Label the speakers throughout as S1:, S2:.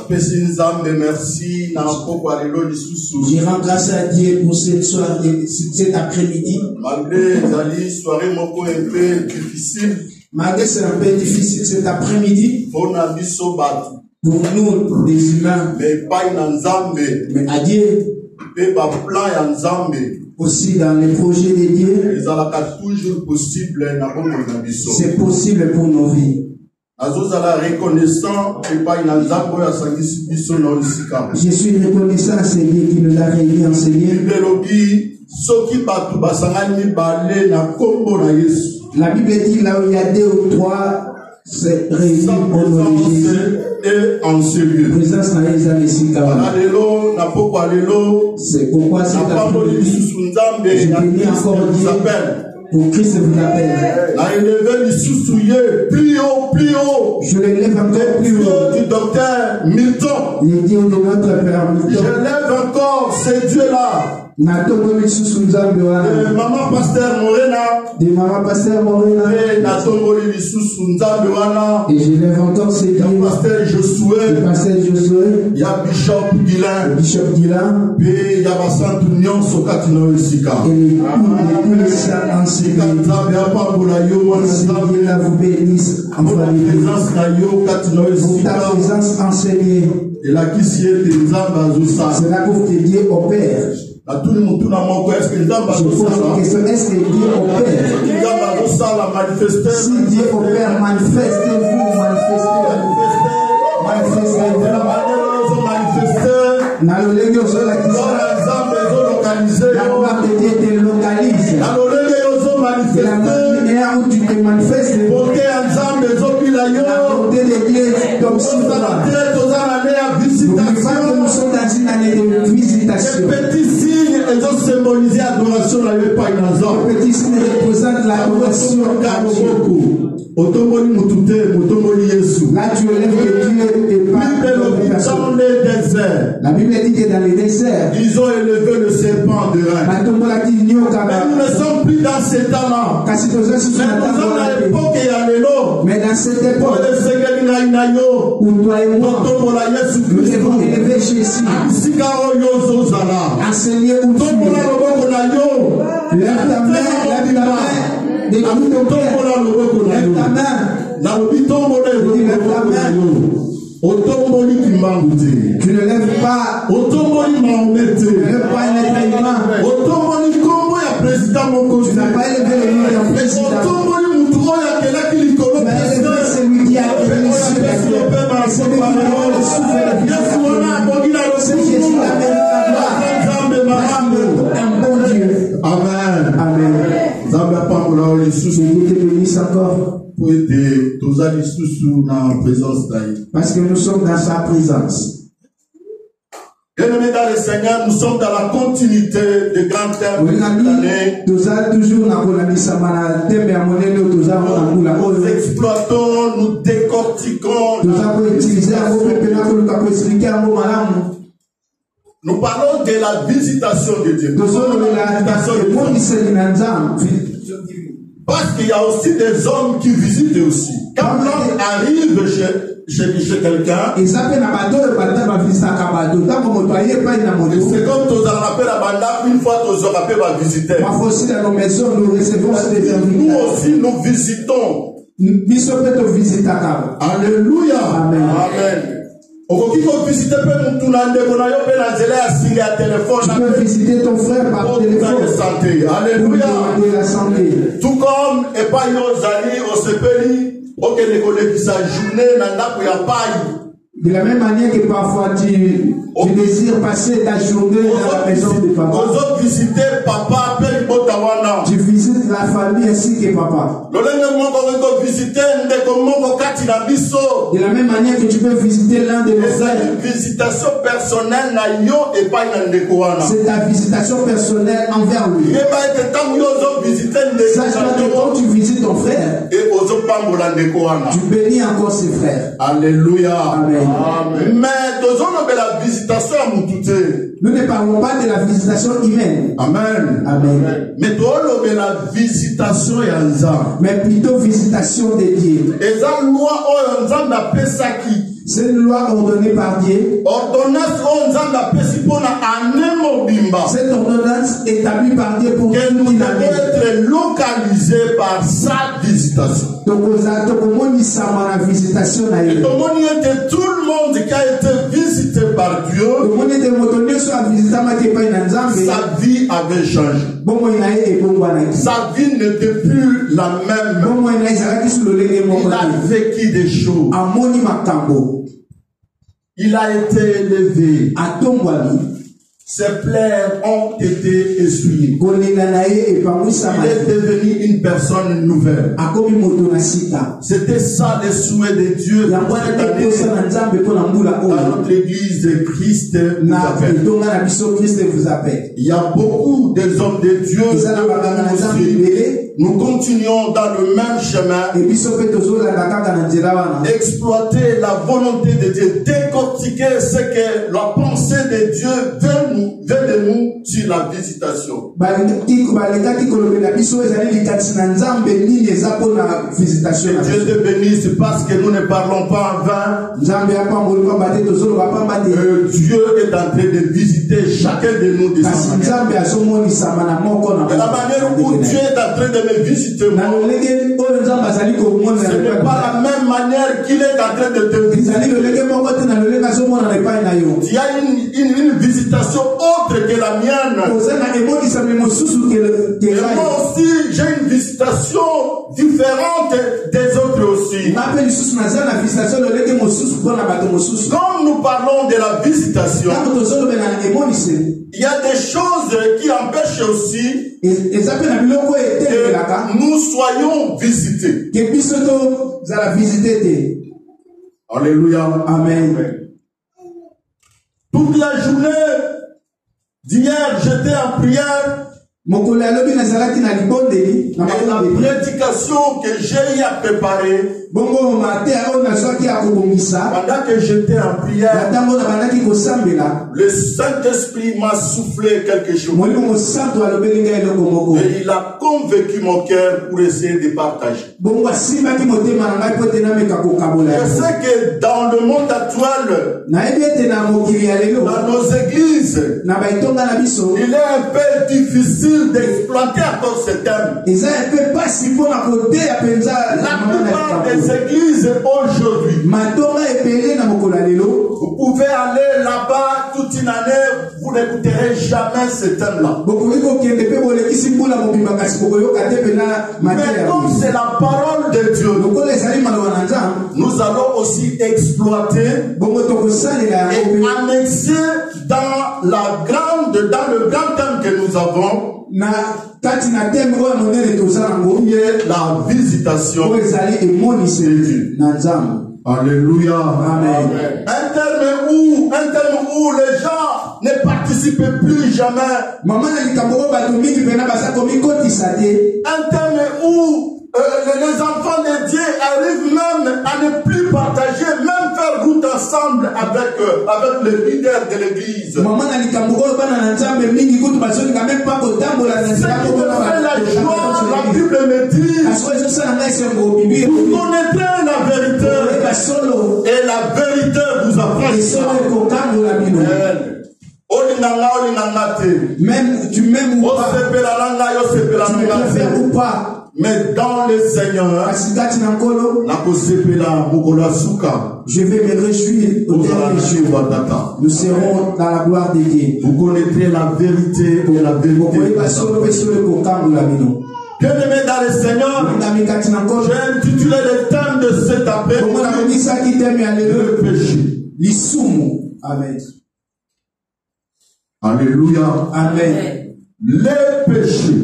S1: merci.
S2: Je rends grâce à Dieu pour cette soirée, cet après-midi.
S1: Malgré la soirée un peu difficile.
S2: Malgré c'est un peu difficile cet après-midi. Pour nous, les humains. Mais à Dieu. Aussi dans les projets de Dieu. C'est possible pour nos vies. Je suis reconnaissant à Seigneur qui nous a réunis en Seigneur. La Bible dit là où il y a 2 ou 3 c'est réunis au nom de Jésus.
S1: Et en ce lieu.
S2: C'est pourquoi cet après-midi, je bénis encore Dieu pour Christ vous appelle. Je l'élève encore plus haut.
S1: Du docteur Milton.
S2: Le Dieu de notre Père Milton.
S1: Je lève encore ces dieux-là.
S2: De
S1: maman pasteur Morena.
S2: De maman pasteur Morena. Et je lève encore ces dieux.
S1: Pasteur Josué.
S2: Le pasteur Josué.
S1: Il y a Bishop Guilain.
S2: Bishop Guilain.
S1: Et il y a Bassan Tounion Sokatino Esika.
S2: Et tous les saints enseignés. Seigneur vous bénisse en famille. Pour ta présence enseignée.
S1: Et la qui s'y est des
S2: c'est là que Dieu opère.
S1: À tout le monde, est-ce que
S2: je pose une question, est-ce que Dieu opère? Si Dieu opère, manifestez-vous, manifestez-vous. La gloire de Dieu te localise. De la manière où tu te manifestes, la bonté de Dieu t'observe. N'oubliez pas que nous sommes dans une année de visitation.
S1: Ils ont symbolisé l'adoration à l'époque.
S2: Le petit signe représente l'adoration à Dieu. Là, tu élèves que Dieu est pas dans les déserts. La Bible dit que dans les déserts,
S1: ils ont élevé le serpent de rein.
S2: Mais nous
S1: ne sommes plus dans ces temps-là. Mais nous sommes dans l'époque et à l'élo.
S2: Mais dans cette époque, où toi et moi, nous devons élever Jésus. Enseigner où tu es. Lève ta main, lève ta main. Lève ta main. Tu ne lèves pas. Tu ne lèves pas un être humain. Tu n'as pas élevé le nom d'un président. Tu as élevé celui qui a créé les cieux et la terre. Et celui qui a le souffle et le c'est Jésus la gloire. Un bon Dieu.
S1: Amen.
S2: Amen. Dieu te bénisse encore. Parce que nous sommes dans sa présence.
S1: Bien-aimés dans le Seigneur, nous sommes dans la continuité des grands thèmes de l'année. Nous exploitons, nous décortiquons. Nous parlons de la visitation de Dieu. Parce qu'il y a aussi des hommes qui visitent aussi. Quand l'homme arrive chez quelqu'un, c'est comme tous les rappels à Banda, une fois tous les rappels à visiter. Nous aussi nous visitons. Alléluia.
S2: Amen.
S1: Amen. Tu peux
S2: visiter ton frère par téléphone.
S1: Alléluia.
S2: La santé.
S1: Tout comme et pas Yozali au Sepeli, ok les collègues qui s'ajournent dans la paille.
S2: De la même manière que parfois tu désires passer ta journée dans la maison de papa. Tu visites la famille ainsi que papa. De la même manière que tu peux visiter l'un de nos frères. C'est ta visitation personnelle envers lui. Sache-toi que quand tu visites ton frère, tu bénis encore ses frères.
S1: Alléluia.
S2: Amen.
S1: Amen. Mais la visitation à
S2: nous ne parlons pas de la visitation humaine.
S1: Amen.
S2: Amen.
S1: Mais la visitation
S2: mais plutôt visitation de Dieu.
S1: Et ça loi on appelle ça qui
S2: C'est une loi ordonnée par Dieu. Cette ordonnance établie par Dieu pour
S1: que nous devons être localisés par sa visitation. Et tout le monde qui a été visité par Dieu, sa vie avait changé. Sa vie n'était plus la même. Il a vécu des choses. Il a été élevé. Ses plaies ont été essuyées. Il est devenu une personne nouvelle. C'était ça le souhait de Dieu dans notre église de Christ nous appelle. Il y a beaucoup des hommes de Dieu. Nous continuons dans le même chemin. Exploiter la volonté de Dieu. Décortiquer ce que la pensée de Dieu veut de nous sur la visitation. Dieu te bénisse parce que nous ne parlons pas en vain. Dieu est en train de visiter chacun de nous de sa manière. De la manière où Dieu est en train de me visiter moi, ce n'est pas la même manière qu'il est en train de te visiter. Il y a une visitation autre que la mienne. Et moi aussi, j'ai une visitation différente des autres aussi. Quand nous parlons de la visitation, il y a des choses qui empêchent aussi que nous soyons visités. Alléluia. Amen. Toute la journée d'hier, j'étais en prière. Et la prédication que j'ai eu à préparer, pendant que j'étais en prière, le Saint-Esprit m'a soufflé quelque chose. Et il a convaincu mon cœur pour essayer de partager. Je sais que dans le monde actuel, dans nos églises, il est un peu difficile d'exploiter encore ce thème. La plupart des églises aujourd'hui, vous pouvez aller là-bas toute une année, vous n'écouterez jamais ce thème-là. Mais comme c'est la parole de Dieu, nous allons aussi exploiter et annexer dans le grand thème que nous avons, qui est la visitation de Dieu. Alléluia. Amen. Un terme où les gens ne participent plus jamais. Un terme où les enfants de Dieu arrivent même à ne plus partager, même faire route ensemble avec le leader de l'église. C'est la joie, la Bible me dit, vous connaîtrez la vérité et la vérité vous affranchira. Même tu m'aimes ou pas, mais dans le Seigneur, je vais me réjouir au dernier jour. Nous serons dans la gloire de Dieu. Vous connaîtrez la vérité et la vérité. Bien-aimés dans le Seigneur, j'ai intitulé le thème de cet appel, le péché. Amen. Alléluia. Amen. Les péchés.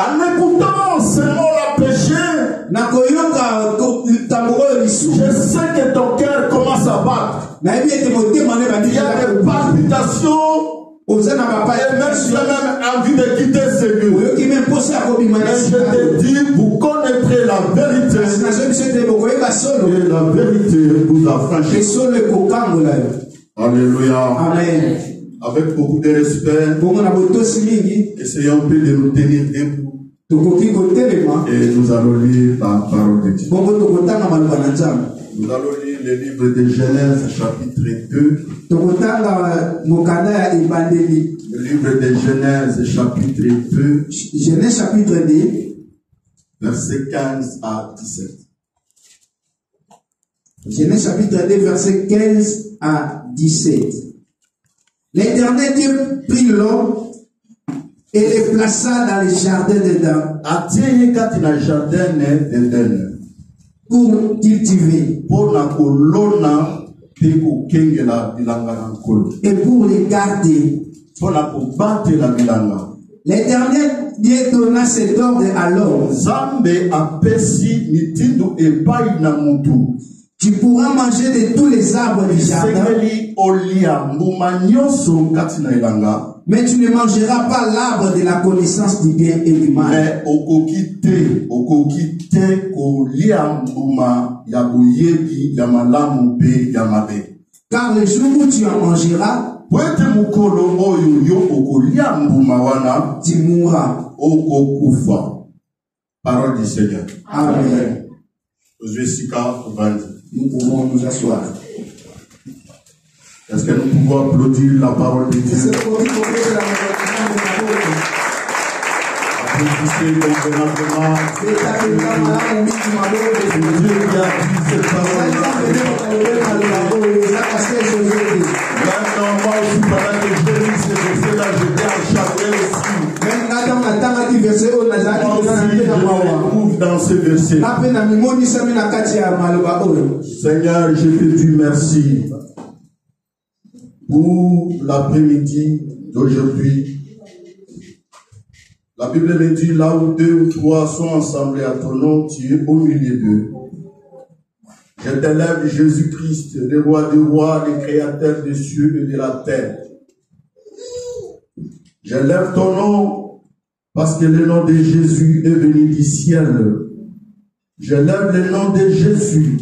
S1: En écoutant ce mot-là, péché, je sais que ton cœur commence à battre. Il y a des palpitations. Et même tu as même envie de quitter ce lieu. Mais je te dis, vous connaîtrez la vérité. Et la vérité vous affranchira. Alléluia. Amen. Avec beaucoup de respect, essayons de nous tenir debout. Et nous allons lire la parole de Dieu. Nous allons lire le livre de Genèse, chapitre 2. Le livre de Genèse, chapitre 2.
S2: Genèse, chapitre 2.
S1: Versets 15 à 17.
S2: Genèse, chapitre 2, versets 15 à 17. L'Éternel Dieu prit l'homme et les plaça dans le jardin d'Éden pour cultiver et pour les garder. L'Éternel Dieu donna cet ordre à l'homme. Tu pourras manger de tous les arbres du jardin, mais tu ne mangeras pas l'arbre de la connaissance du bien et du mal. Car le jour où tu en mangeras, tu mourras.
S1: Parole du Seigneur.
S2: Amen. Nous pouvons nous asseoir.
S1: Est-ce que nous pouvons applaudir la parole de Dieu? Applaudissez convenablement. Dieu qui a dit cette parole. Maintenant, moi aussi, pendant que je lis ce verset-là, j'étais enchanté aussi. Je me trouve dans ce verset. Seigneur, je te dis merci pour l'après-midi d'aujourd'hui. La Bible me dit, là où 2 ou 3 sont assemblés à ton nom, tu es au milieu d'eux. Je t'élève Jésus-Christ, le roi des rois, le créateur des cieux et de la terre. J'élève ton nom parce que le nom de Jésus est venu du ciel. J'élève le nom de Jésus,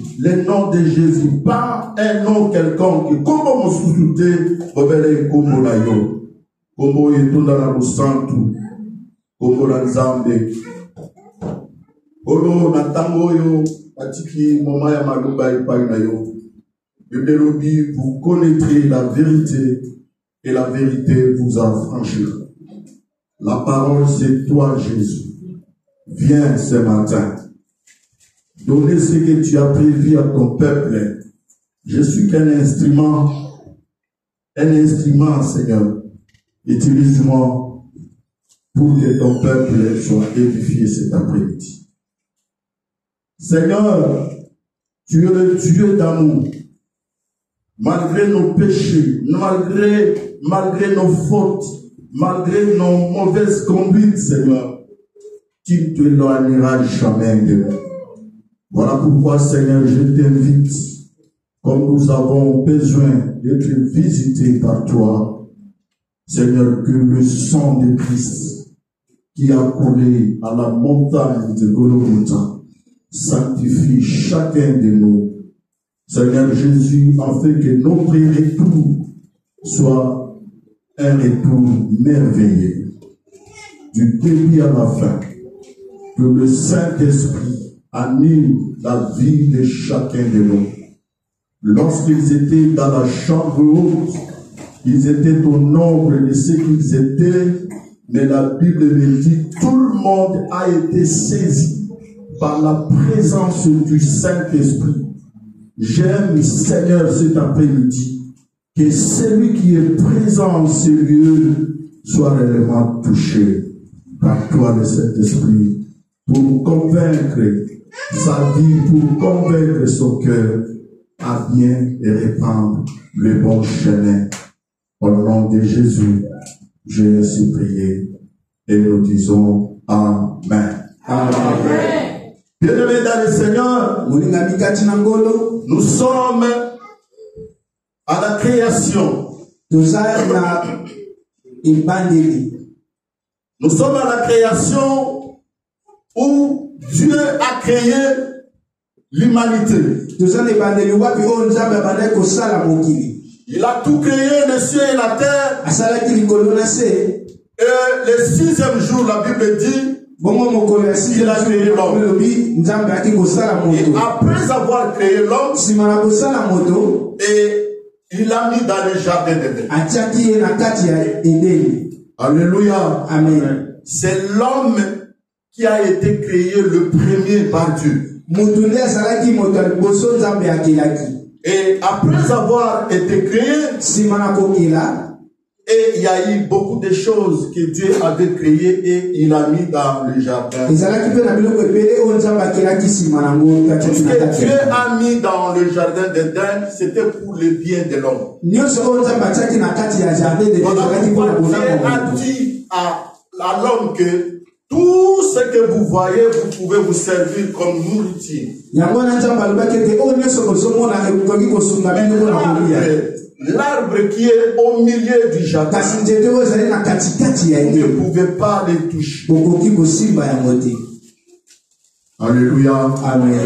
S1: pas un nom quelconque. Comment on se soutient, comme layo, comme yetunda na santu, comme la Nzambe. Olo na tango yo, atiki mama ya maluba ipai na yo. Bibelobi, vous connaîtrez la vérité et la vérité vous affranchira. La parole, c'est toi, Jésus. Viens ce matin. Donnez ce que tu as prévu à ton peuple. Je suis qu'un instrument, Seigneur. Utilise-moi pour que ton peuple soit édifié cet après-midi. Seigneur, tu es le Dieu d'amour. Malgré nos péchés, malgré nos fautes, malgré nos mauvaises conduites, Seigneur, tu ne t'éloigneras jamais de nous. Voilà pourquoi, Seigneur, je t'invite, comme nous avons besoin d'être visités par toi, Seigneur, que le sang de Christ qui a coulé à la montagne de Golgotha sanctifie chacun de nous. Seigneur Jésus, afin que notre retour soit un retour merveilleux, du début à la fin, que le Saint-Esprit anime la vie de chacun de nous. Lorsqu'ils étaient dans la chambre haute, ils étaient au nombre de ceux qu'ils étaient, mais la Bible me dit, tout le monde a été saisi par la présence du Saint-Esprit. J'aime, Seigneur, cet après-midi, que celui qui est présent en ce lieu soit réellement touché par toi, le Saint-Esprit, pour convaincre sa vie, pour convaincre son cœur à bien et répandre le bon chemin. Au nom de Jésus, j'ai ainsi prié et nous disons Amen.
S2: Amen.
S1: Bien-aimés dans le Seigneur, nous sommes à la création. Nous sommes à la création où Dieu a créé l'humanité. Il a tout créé, les cieux et la terre. Et le 6e jour, la Bible dit, Il a créé l'homme. Et après avoir créé l'homme, et il l'a mis dans le jardin d'Éden. Alléluia.
S2: Amen.
S1: C'est l'homme qui a été créé le premier par Dieu. Et après avoir été créé, et il y a eu beaucoup de choses que Dieu avait créées et il a mis dans le jardin. Tout ce que Dieu a mis dans le jardin d'Éden, c'était pour le bien de l'homme. Dieu a dit à l'homme que tout ce que vous voyez, vous pouvez vous servir comme nourriture. L'arbre qui est au milieu du jardin, vous ne pouvez pas les toucher. Alléluia.
S2: Amen.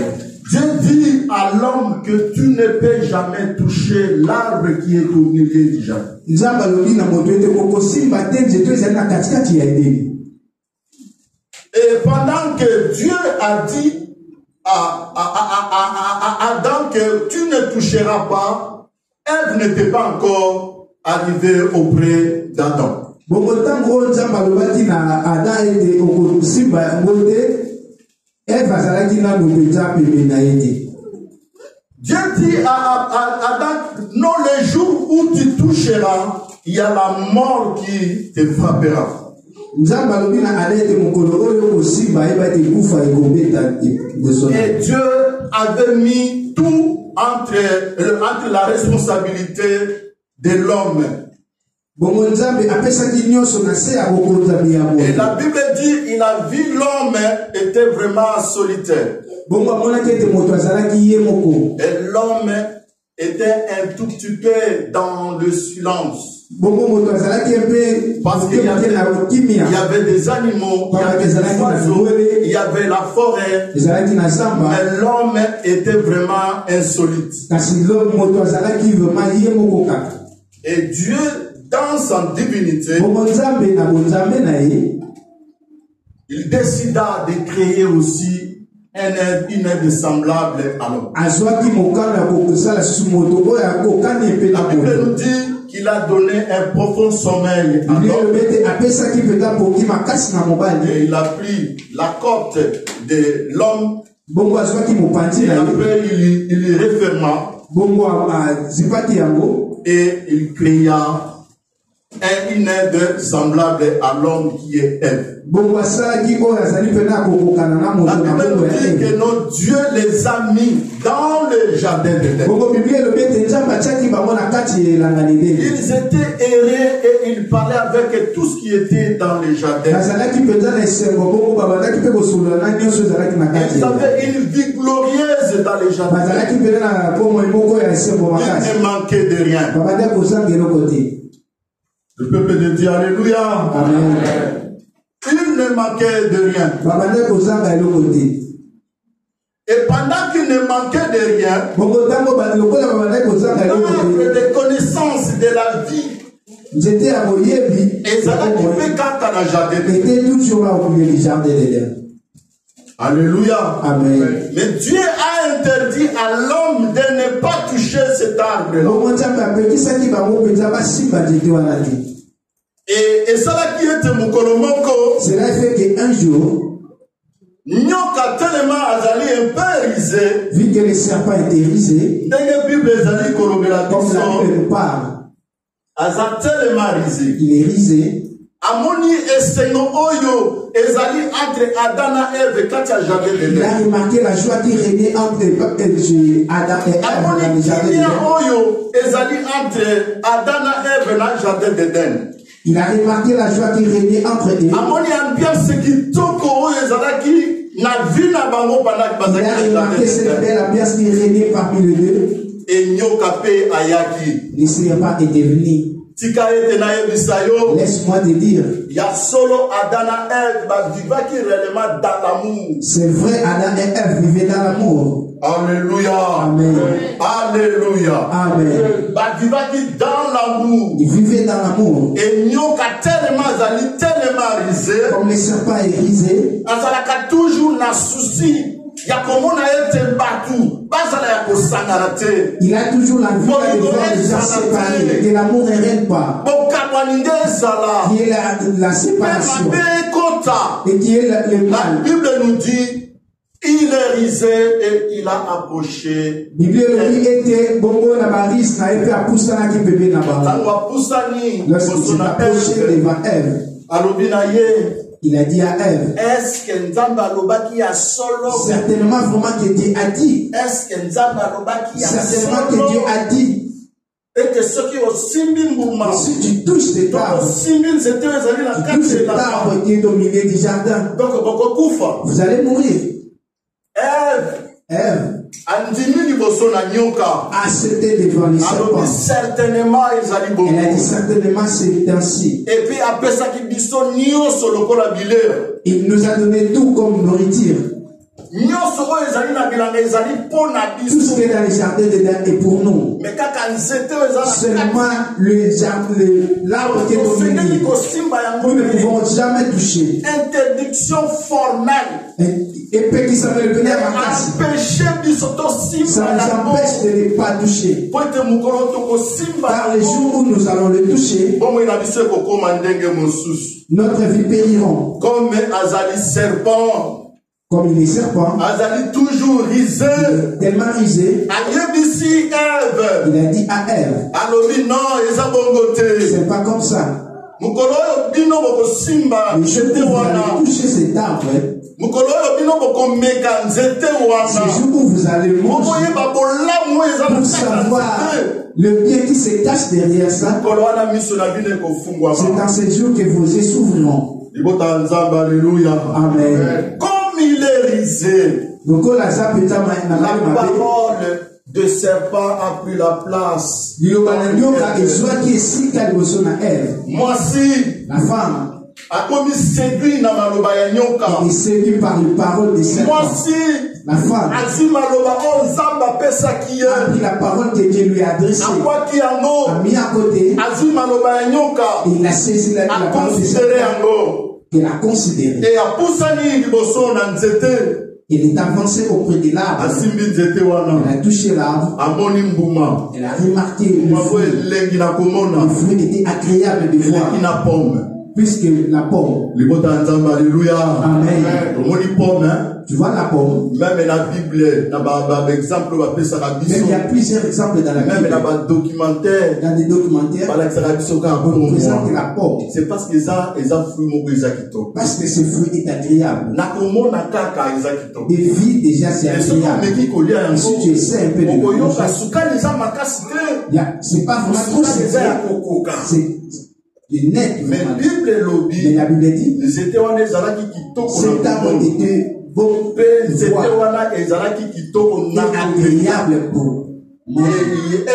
S1: Dieu dit à l'homme que tu ne peux jamais toucher l'arbre qui est au milieu du jardin. Et pendant que Dieu a dit à Adam que tu ne toucheras pas, Ève n'était pas encore arrivée auprès d'Adam. Dieu dit à Adam, non, le jour où tu toucheras, il y a la mort qui te frappera. Et Dieu avait mis tout entre la responsabilité de l'homme. Et la Bible dit, il a vu l'homme était vraiment solitaire. Et l'homme était un tout petit peu dans le silence. Parce qu'il y avait des animaux, il y avait des oiseaux, il y avait la forêt, mais l'homme était vraiment insolite. Et Dieu, dans sa divinité, il décida de créer aussi une aide semblable à l'homme. La Bible nous dit qu'il a donné un profond sommeil à l'homme. Et il a pris la côte de l'homme. Et après, il referma. Et il créa une aide semblable à l'homme qui est Ève. La Bible dit que notre Dieu les a mis dans le jardin d'Éden. Ils étaient errés et ils parlaient avec tout ce qui était dans le jardin. Ils avaient une vie glorieuse dans le jardin. Ils ne manquaient de rien. Le peuple de Dieu, alléluia.
S2: Amen.
S1: Il ne manquait de rien. Et pendant qu'il ne manquait de rien, l'arbre de connaissance de la vie, et ça a coupé quand la jardin. Alléluia.
S2: Amen.
S1: Mais Dieu a interdit à l'homme de ne pas toucher cet arbre-là. Et cela qui est mon colomoko.
S2: Cela fait qu'un jour,
S1: Nyoka tellement azali un peu risé.
S2: Vu que le serpent était risé,
S1: Dans la Bible, azali kolobela
S2: comme la Bible nous parle,
S1: azali tellement risé.
S2: il est risé.
S1: Amoni esengo oyo ezali entre Adam et Ève quand il jardin d'Éden.
S2: Il a remarqué la joie qui régnait entre Adam et Ève dans le jardin d'Éden.
S1: Oyo ezali entre Adam et Ève dans le jardin d'Éden.
S2: Il a remarqué la joie qui régnait entre eux.
S1: Amoni ambiance qui toko oyo ezalaki na vie na bango pendant que
S2: il a remarqué cette belle ambiance qui régnait parmi les deux.
S1: Et nyoka pe ayaki.
S2: Le serpent était venu. Laisse-moi te dire.
S1: Il y a solo Adam et Ève qui réellement dans l'amour.
S2: C'est vrai, Adam et Ève vivaient dans l'amour.
S1: Alléluia.
S2: Amen.
S1: Alléluia.
S2: Amen.
S1: Qui dans l'amour.
S2: Ils vivaient dans l'amour.
S1: Et nyoka tellement risé. risé.
S2: Comme les serpents est risé.
S1: Azalaka toujours na souci.
S2: Il a toujours la vie de voir les gens séparés. Que l'amour ne règne pas. Qui est la séparation. Et qui est le mal.
S1: La Bible nous dit, il est risé et il a approché.
S2: La Bible était bongo na baris na epe apusana ki bébé na ba. Lorsqu'il a approché devant Ève. Il a dit à Ève.
S1: Est-ce que Nzamba Lobaki a solo?
S2: Certainement vraiment que Dieu a dit.
S1: Est-ce que Nzamba Lobaki a solo?
S2: Certainement que Dieu a dit.
S1: Et que ceux qui ont simbi mouvement.
S2: Si tu touches cet arbre.
S1: Tu touches
S2: cet arbre qui est au milieu du jardin.
S1: Donc
S2: vous allez mourir. Ève. A cédé devant les serpents.
S1: Certainement,
S2: elle a dit certainement c'est ainsi.
S1: Et puis après ça,
S2: il nous a donné tout comme nourriture. Tout ce qui est dans les jardins dedans est pour nous. Seulement l'arbre qui est au milieu, nous ne pouvons jamais toucher.
S1: Interdiction formelle.
S2: Épée qui s'appelle venir à ma casse. Ça nous empêche de ne pas toucher. Car les jours où nous allons le toucher, notre vie périront.
S1: Comme Azali serpent.
S2: Comme il est serpent.
S1: Azali toujours risé.
S2: Tellement risé.
S1: Il
S2: a dit à Ève. C'est pas comme ça. Les jours où vous allez toucher cet arbre. Ces jours où vous allez manger. Pour savoir le bien qui se cache derrière ça. C'est dans ces jours que vos yeux s'ouvriront. Amen.
S1: Comme il est risé, la parole de serpent a pris la place. Moi si
S2: la femme
S1: a commis séduit na maloba ya nyoka.
S2: Il est séduit par les paroles des serpents.
S1: Moi si
S2: la femme
S1: a
S2: pris la parole que Dieu lui a adressée. A mis à côté. Il a saisi la parole des serpents. Il a considéré. Il est avancé auprès de l'arbre. Il a touché l'arbre. Il a remarqué le fruit. Le fruit était agréable de voir. Plus que la pomme.
S1: Alléluia.
S2: Amen. Tu vois la pomme.
S1: Même la Bible,
S2: il y a plusieurs exemples dans la Bible.
S1: Même dans documentaire.
S2: Dans des documentaires. On présente la pomme.
S1: C'est parce que ça fruit.
S2: Parce que ce fruit est agréable. Des vies déjà c'est agréable. Si tu essaies un peu de manger, c'est pas vraiment trop c'est net.
S1: Mais
S2: la Bible dit cet arbre était beau, agréable pour manger.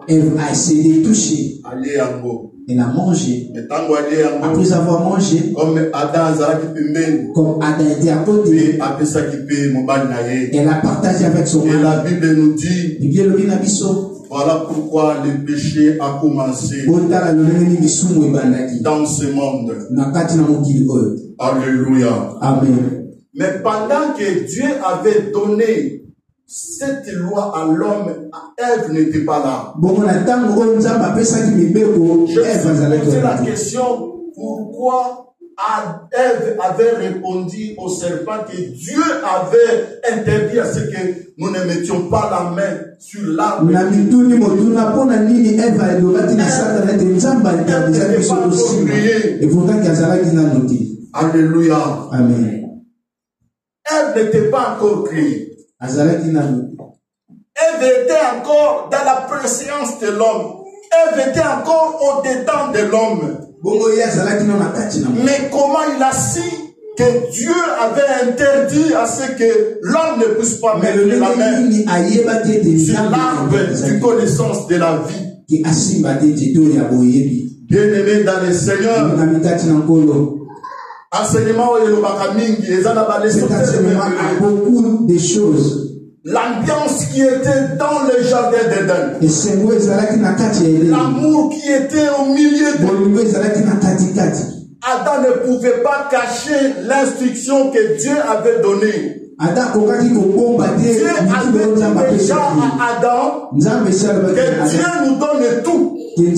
S2: Ève a essayé de toucher. Elle a mangé. Après avoir mangé, comme Adam était à côté, elle a partagé avec son mari.
S1: Et la Bible nous dit, voilà pourquoi le péché a commencé dans ce monde. Alléluia.
S2: Amen.
S1: Mais pendant que Dieu avait donné cette loi à l'homme, Ève n'était pas là. Je me posais la question, pourquoi Ève avait répondu au serpent que Dieu avait interdit à ce que nous ne mettions pas la main sur l'arbre. Alléluia.
S2: Amen.
S1: Ève n'était pas encore créée. Ève était encore dans la préscience de l'homme. Ève était encore au-dedans de l'homme. Mais comment il a su que Dieu avait interdit à ce que l'homme ne puisse pas mettre la main sur l'arbre du connaissance de la vie? Bien-aimé dans le Seigneur, enseignement
S2: cet enseignement a beaucoup de choses.
S1: L'ambiance qui était dans le jardin d'Éden. L'amour qui était au milieu de
S2: Adam ne pouvait pas cacher l'instruction que Dieu avait donnée. Dieu avait dit déjà à Adam que Dieu nous donne tout. Tel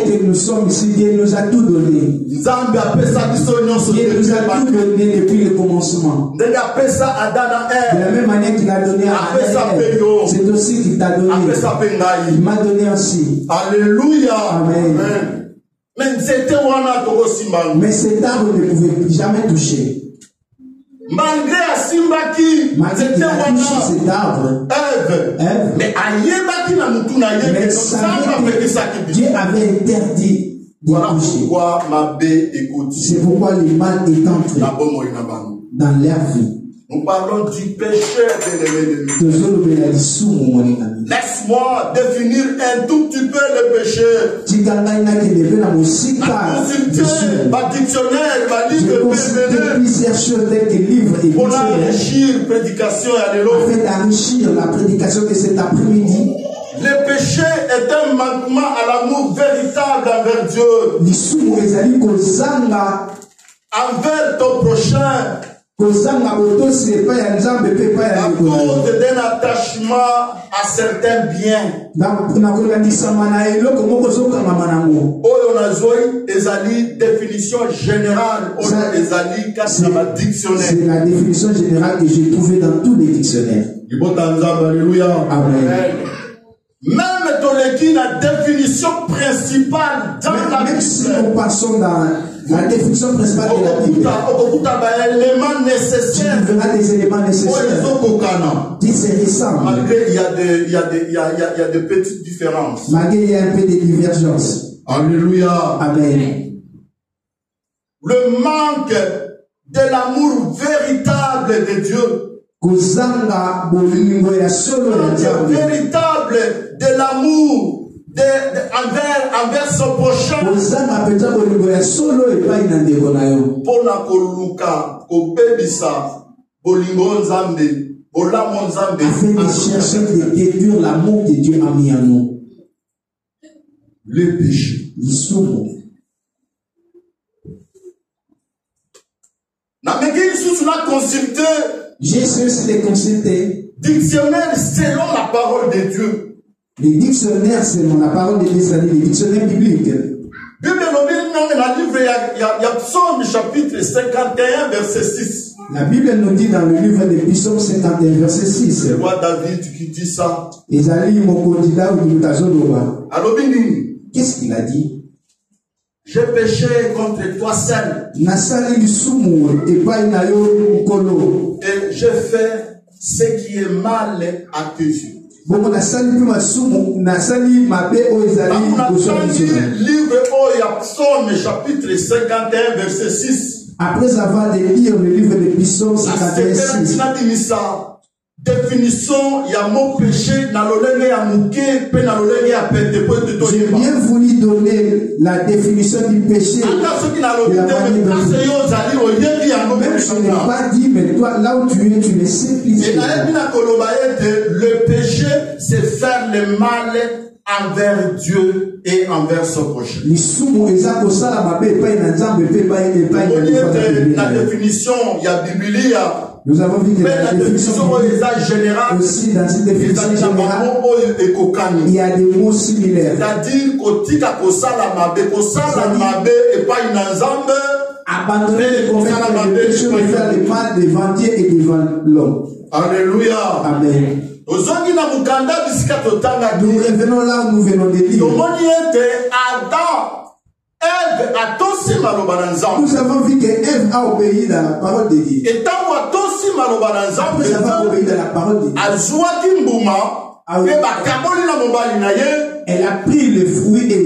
S1: que nous sommes ici, Dieu nous a tout donné. Dieu nous a tout donné depuis le commencement. De la même manière qu'il a donné à Adam, c'est aussi qu'il t'a donné. Il m'a donné aussi.
S2: Alléluia.
S1: Amen. Mais cet arbre ne pouvait jamais toucher.
S2: Malgré Asimbaki,
S1: c'était cet arbre, Ève, mais Dieu avait interdit de toucher. C'est pourquoi le mal est entré dans leur vie.
S2: Nous parlons du péché, laisse-moi définir un tout petit peu le péché. Ma dictionnaire, ma livre, pour enrichir prédication et
S1: afin d'enrichir la prédication de cet après-midi.
S2: Le péché est un manquement à l'amour véritable envers Dieu. Envers ton prochain. À cause d'un attachement à certains biens. Définition générale.
S1: C'est la définition générale que j'ai trouvée dans tous les dictionnaires.
S2: Amen. Même dans la définition principale dans la Bible.
S1: Si nous passons dans la définition principale de la Bible, tu verras des éléments nécessaires qui se ressemblent.
S2: Malgré il y a des petites différences.
S1: Malgré il y a un peu de divergence.
S2: Alléluia.
S1: Amen.
S2: Le manque de l'amour véritable de Dieu. Véritable de l'amour envers son prochain. Pour la koluka, kobebisa, bolingo nzambe, bolamo nzambe.
S1: Afin de chercher de déduire l'amour que Dieu a mis en nous.
S2: Le péché.
S1: J'ai essayé de consulter.
S2: Dictionnaire selon la parole de Dieu.
S1: Les dictionnaires selon la parole de Dieu, les dictionnaires bibliques.
S2: Il y a Psaume chapitre 51 verset 6.
S1: La Bible nous dit dans le livre de Psaume 51 verset 6.
S2: C'est moi David qui dit ça.
S1: Qu'est-ce qu'il a dit?
S2: J'ai péché contre toi seul. Et j'ai fait ce qui est mal à tes yeux.
S1: Livre
S2: Psaume chapitre 51 verset 6.
S1: Après avoir de lire le livre de Psaume 51 6.
S2: Définition, il y a mon péché, j'ai
S1: bien voulu donner la définition du péché. Même je n'ai pas dit, mais toi, là où tu es, tu le sais plus.
S2: Le péché, c'est faire le mal envers Dieu et envers son prochain. La définition, il y a Biblia.
S1: Nous avons vu que la définition
S2: générale
S1: aussi dans cette définition générale, il y a des mots similaires.
S2: C'est-à-dire
S1: abandonner de commettre le péché, de faire le mal devant Dieu et devant l'homme.
S2: Alléluia.
S1: Amen. Nous revenons là où nous venons de lire. Nous avons vu que Ève a obéi dans la parole de Dieu. Après avoir obéi dans la parole de Dieu, elle a pris le fruit et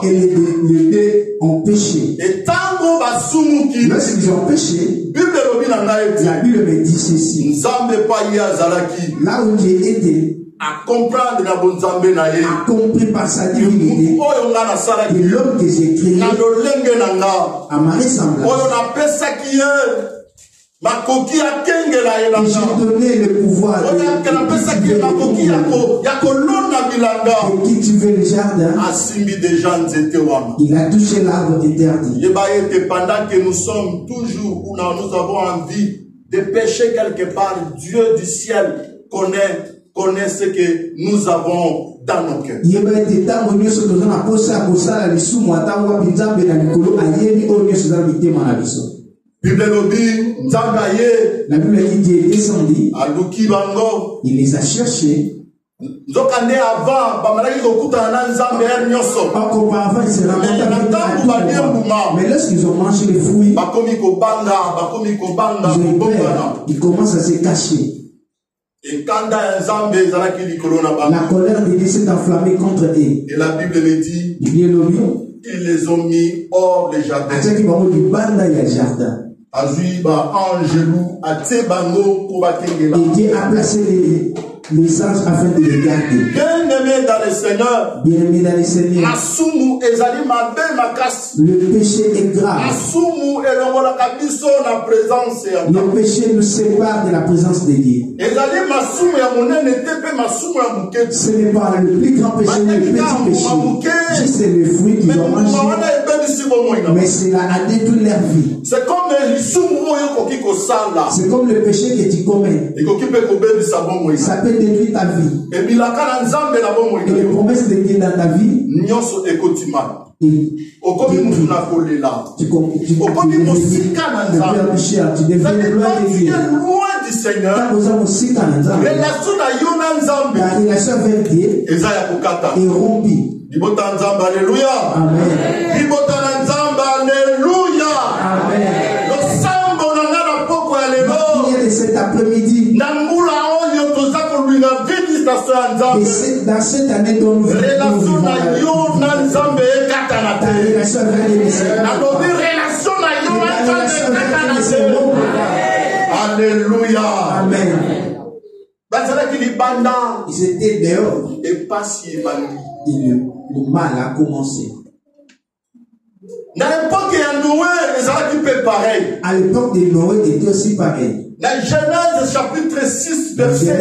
S1: les deux ont péché. Lorsqu'ils ont péché, la Bible me dit ceci. Là où Dieu était,
S2: à comprendre la bonne zambé na ye,
S1: a compris par sa divinité que l'homme que j'ai créé à ma ressemblance, j'ai donné le pouvoir
S2: cultiver le jardin, il a touché l'arbre interdit.
S1: Pendant que nous sommes toujours où nous avons envie de pécher quelque part, Dieu du ciel connaît ce que nous avons dans nos cœurs.
S2: La Bible dit qu'il est descendu, il les a cherchés.
S1: Auparavant,
S2: il s'est rencontré, mais lorsqu'ils ont mangé les fruits, ils commencent à se cacher. La colère de Dieu s'est enflammée contre eux.
S1: Et la Bible me dit, ils les ont mis hors du jardin.
S2: Et Dieu a placé les anges afin de les garder.
S1: Bien-aimés dans le Seigneur,
S2: le péché est grave. Le péché nous sépare de la présence de Dieu. Ce n'est pas le plus grand péché, mais le petit péché. Juste le fruit qu'ils ont mangé, mais cela a détruit leur vie. C'est comme le péché que tu commets. Ça peut détruire ta vie. Et les promesses de Dieu dans ta vie, tu deviens loin de Dieu.
S1: La
S2: relation avec Dieu est rompue.
S1: Alléluia.
S2: Amen. Amen. De cet après-midi, dans cette année dont nous vivons, ta relation avec Dieu
S1: Alléluia.
S2: Amen. Ils étaient dehors.
S1: Et pas si
S2: le mal a commencé.
S1: Dans l'époque de Noé, les Arabes étaient pareil.
S2: À l'époque de Noé, était aussi pareil.
S1: Dans Genèse chapitre 6, verset 1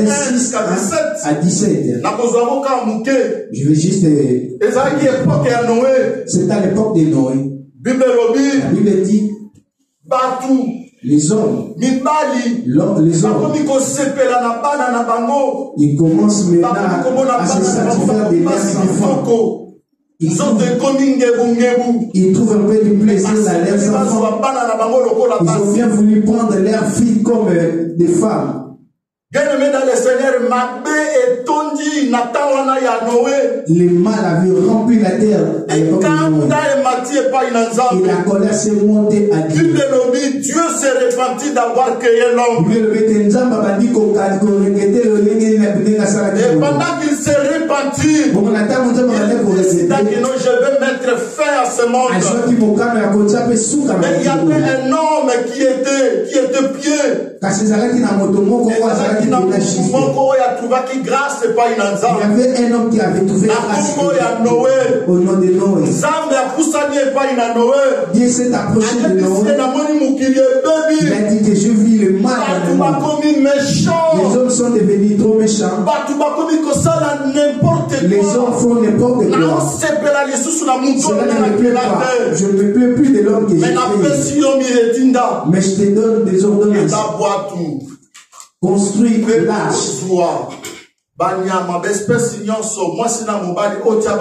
S1: à 17.
S2: Je vais juste. C'est à l'époque de Noé. La Bible dit. Les hommes, ils commencent maintenant à se satisfaire des leurs enfants. Ils trouvent un peu du plaisir dans leurs enfants. Ils ont bien voulu prendre leurs filles comme des femmes.
S1: Bien-aimé dans le Seigneur,
S2: le mal avait rempli la terre. Et la colère s'est montée à Dieu.
S1: Dieu s'est repenti d'avoir créé l'homme. Et pendant qu'il s'est repenti, il a dit non, je vais mettre fin à ce monde. Mais il y avait un homme qui était pieux.
S2: Il y avait un homme qui avait trouvé grâce au nom de Noé. Dieu s'est approché de Noé. Il a dit que je vis le mal dans le monde. Les hommes sont devenus trop méchants. Les hommes font n'importe quoi. Cela ne me plaît pas. Je ne me plais plus de l'homme que j'ai créé. Mais je te donne des ordonnances. Construis l'arche.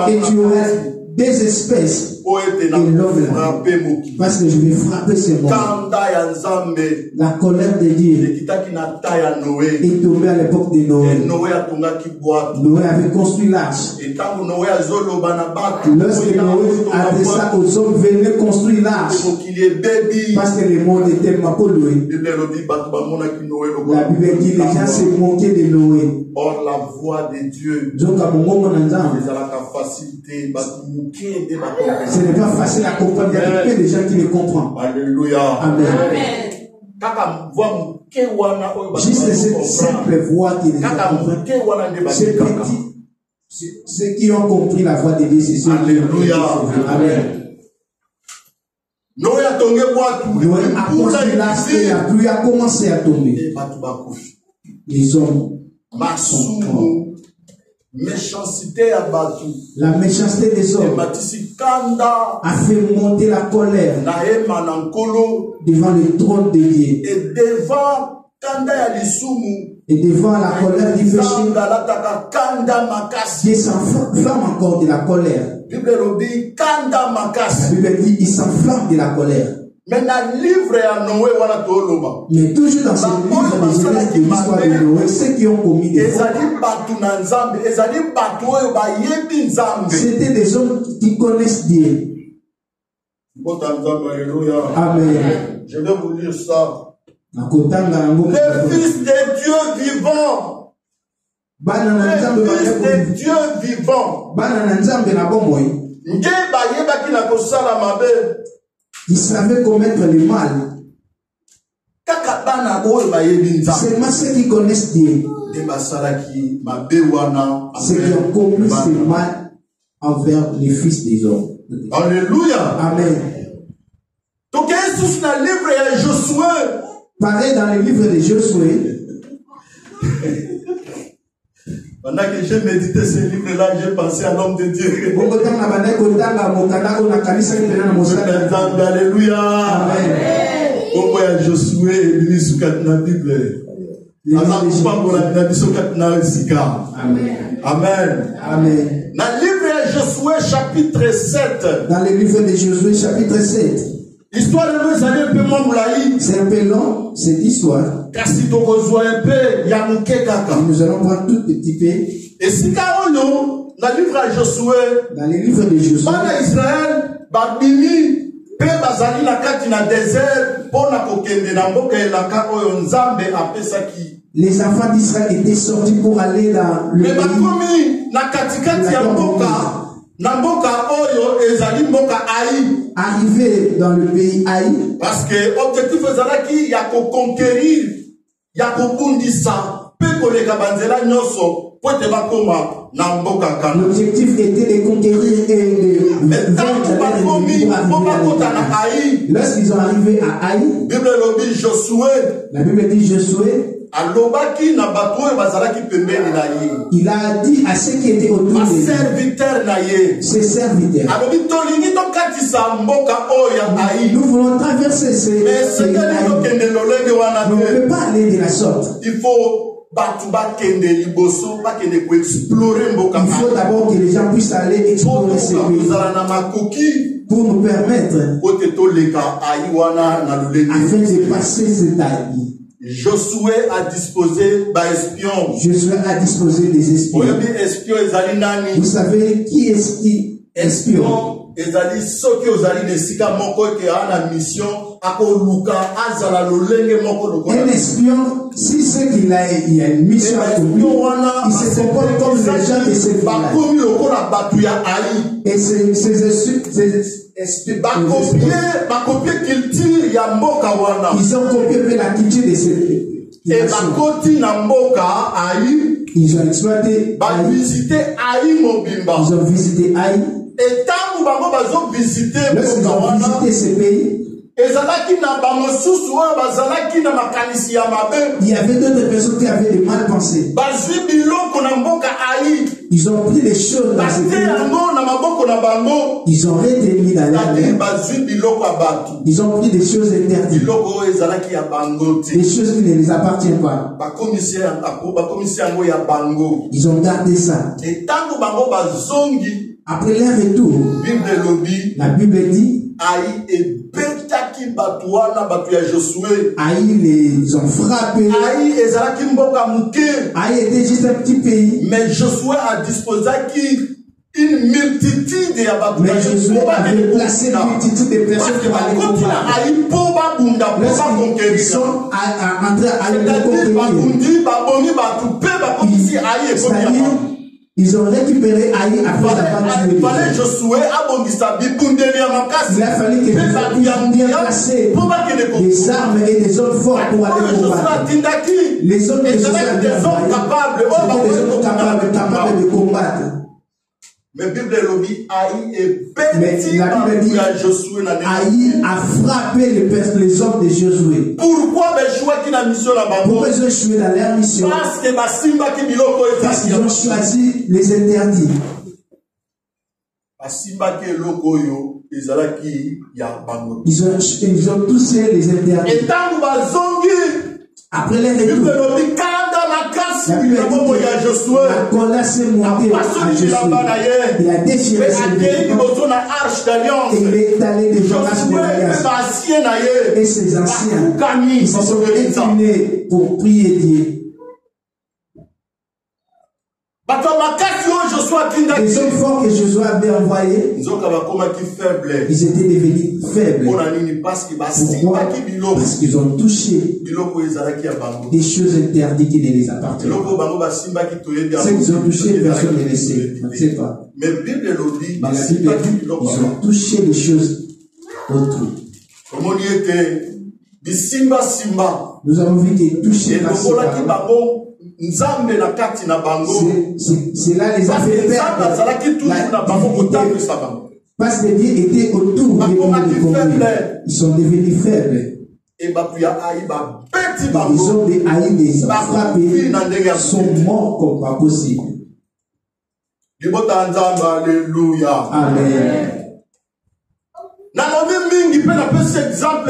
S2: Et tu auras des espèces. Et l'homme là. Parce que je vais frapper ce monde. La colère de Dieu est tombée à l'époque de Noé. Noé avait construit l'arche. Lorsque Noé adressa aux hommes, venez construire l'arche. Parce que le monde était pollué. La Bible dit que les gens se moquaient de Noé.
S1: Or la voix de Dieu,
S2: ce n'est pas facile à comprendre. Il y a peu de gens qui le comprennent.
S1: Alléluia.
S2: Amen. Juste cette simple voix qui les comprend. Ces petits, ceux qui ont compris la voix de Dieu, c'est ceux qui ont compris. Amen.
S1: Noé a
S2: construit l'arche et la pluie a commencé à tomber. Les hommes sont morts. méchanceté à Batu.
S1: La méchanceté des hommes a fait monter la colère devant le trône de Dieu. Et devant la colère du péché, Dieu s'enflamme encore de la colère. La Bible dit il s'enflamme de la colère.
S2: Mais
S1: toujours dans ce livre de l'histoire de Noé, ceux qui ont commis des fautes, c'était des hommes qui connaissent Dieu. Amen.
S2: Je vais vous lire ça. Le Fils de Dieu vivant. Le Fils de Dieu vivant.
S1: Il savait commettre le mal. Seulement ceux qui connaissent Dieu, ceux qui ont commis ce mal envers les fils des hommes.
S2: Alléluia.
S1: Amen.
S2: Donc, Jésus dans le livre de Josué.
S1: Pareil dans le livre de Josué.
S2: Pendant que j'ai médité ce livre-là, j'ai pensé à l'homme de Dieu. Alléluia.
S1: Amen.
S2: Comment est Josué est venu sur la Bible? Amen.
S1: Amen.
S2: Dans le livre de Josué, chapitre 7.
S1: Dans le livre de Josué, chapitre 7.
S2: L'histoire de nous est un peu moins.
S1: C'est un peu long, cette histoire. Nous allons prendre tout petit peu.
S2: Et si dans le livre de Josué,
S1: dans le livre de Josué,
S2: Israël, Babini, pe bazali na kati na désert, pour na kokende na mboka elaka oyo nzambe apesaki.
S1: Les enfants d'Israël étaient sortis pour aller dans le pays.
S2: Mais na katikati ya mboka. Namboka oyo ezali mboka Aï.
S1: Arrivé dans le pays Aï.
S2: Parce que objectif ezalaki ya ko conquérir, ya ko kundisa, pe koleka banzela nyoso, po te bakoma na mboka kana.
S1: L'objectif était de conquérir et de lorsqu'ils sont arrivés à Aï,
S2: Bible lobi Josué.
S1: La Bible dit Josué. Il a dit à ceux qui étaient autour de lui, ses serviteurs, nous voulons traverser ce pays. On ne peut pas aller de la sorte.
S2: Il faut
S1: d'abord que les gens puissent aller explorer ce pays pour nous permettre afin de passer cette taille.
S2: Josué a disposé d'espions.
S1: Josué a disposé des espions. Vous savez qui est qui espion? Un espion, si c'est qu'il a une mission à accomplir, il se comporte comme les gens de ce pays. Et ils ont copié la culture de ce pays. Ils ont exploité Aï. Ils ont visité Aï.
S2: Et tant que vous visité
S1: ce pays, il y avait d'autres personnes qui avaient des mal pensées. Ils ont pris les choses dans ce pays. Ils ont retenu dans la mer. Ils ont pris des choses interdites. Des choses qui ne les appartiennent pas. Ils ont gardé ça. Après leur retour, la Bible dit Aïe les ont frappés. Aïe était juste un petit pays.
S2: Mais Josué a disposé une multitude de
S1: Mais Josué avait placé une multitude de personnes qui allaient combattre. Lorsqu'ils sont entrés à aller ils ont récupéré Aïe après l'avoir tué.
S2: Il fallait Josué
S1: il a fallu que Josué bien placé des armes et des hommes forts pour aller combattre. Les hommes des hommes capables de combattre.
S2: Mais la Bible dit
S1: Haï a frappé les hommes de Josué.
S2: Pourquoi
S1: ils ont échoué dans leur mission? Parce qu'ils ont choisi les interdits. Ils ont touché les interdits. Après les retours, la Bible dit que la colère s'est montée à Josué. Il a déchiré ses vêtements et il est allé des arches de l'alliance. Et ses anciens, ils se sont inclinés pour prier Dieu. Les hommes forts que Josué avait envoyés, ils étaient devenus faibles. Pourquoi? Parce qu'ils ont touché des choses interdites qui ne les appartiennent pas. Ce qu'ils ont touché, personne ne le sait. On ne sait pas. Mais la Bible dit qu'ils ont touché des choses autres. Nous avons vu qu'ils touchaient par c'est là les affaires perdre la divinité. Parce que Dieu était autour de ils sont devenus faibles. Les hommes de Haï les frappés sont morts comme pas possible. Amen.